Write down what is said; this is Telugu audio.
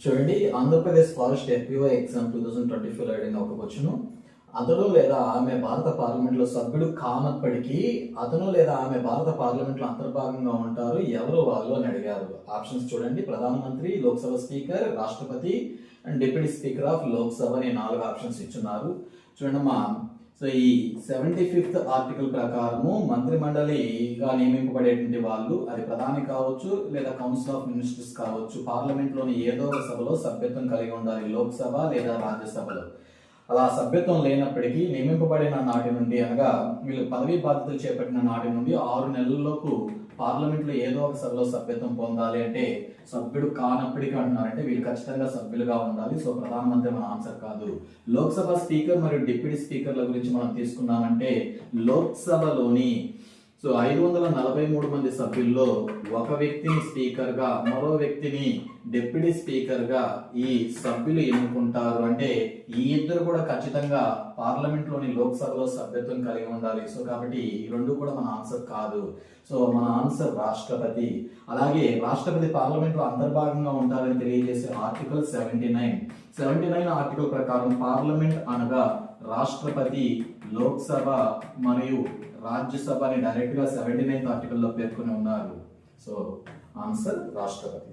చూడండి, ఆంధ్రప్రదేశ్ ఫారెస్ట్ ఎఫ్పిఓ ఎగ్జామ్ 2024 అడిగిన ఒక క్వశ్చన్. అతను లేదా ఆమె భారత పార్లమెంట్లో సభ్యుడు కానప్పటికీ అతను లేదా ఆమె భారత పార్లమెంట్లో అంతర్భాగంగా ఉంటారు. ఎవరు వాళ్ళు అని అడిగారు. ఆప్షన్స్ చూడండి: ప్రధానమంత్రి, లోక్సభ స్పీకర్, రాష్ట్రపతి and deputy speaker of Lok Sabha అని 4 ఆప్షన్స్ ఇచ్చున్నారు. చూడండి సో ఈ 75th ఆర్టికల్ ప్రకారము మంత్రి మండలిగా నియమింపబడేటువంటి వాళ్ళు, అది ప్రధాని కావచ్చు లేదా కౌన్సిల్ ఆఫ్ మినిస్టర్స్ కావచ్చు, పార్లమెంట్ లోని ఏదో ఒక సభలో సభ్యత్వం కలిగి ఉండాలి, లోక్సభ లేదా రాజ్యసభలో. అలా సభ్యత్వం లేనప్పటికీ నియమింపబడిన నాటి నుండి, అనగా వీళ్ళు పదవీ బాధ్యతలు చేపట్టిన నాటి నుండి 6 నెలల్లోపు పార్లమెంట్ లో ఏదో ఒక సభలో సభ్యత్వం పొందాలి. అంటే సభ్యుడు కానప్పటికీ అంటున్నారంటే వీళ్ళు ఖచ్చితంగా సభ్యులుగా ఉండాలి. సో ప్రధానమంత్రి మన ఆన్సర్ కాదు. లోక్సభ స్పీకర్ మరియు డిప్యూటీ స్పీకర్ల గురించి మనం తీసుకున్నామంటే, లోక్సభలోని 543 మంది సభ్యుల్లో ఒక వ్యక్తిని స్పీకర్ గా, మరో వ్యక్తిని డిప్యూటీ స్పీకర్ గా ఈ సభ్యులు ఎన్నుకుంటారు. అంటే ఈ ఇద్దరు కూడా ఖచ్చితంగా పార్లమెంట్ లోని లోక్సభలో సభ్యత్వం కలిగి ఉండాలి. సో కాబట్టి ఈ రెండు కూడా మన ఆన్సర్ కాదు. సో మన ఆన్సర్ రాష్ట్రపతి. అలాగే రాష్ట్రపతి పార్లమెంట్ లో అంతర్భాగంగా ఉంటారని తెలియజేసే ఆర్టికల్ 79 ఆర్టికల్ ప్రకారం పార్లమెంట్ అనగా రాష్ట్రపతి, లోక్సభ మరియు రాజ్యసభ అని డైరెక్ట్ గా 79th ఆర్టికల్ లో పేర్కొని ఉన్నారు. సో ఆన్సర్ రాష్ట్రపతి.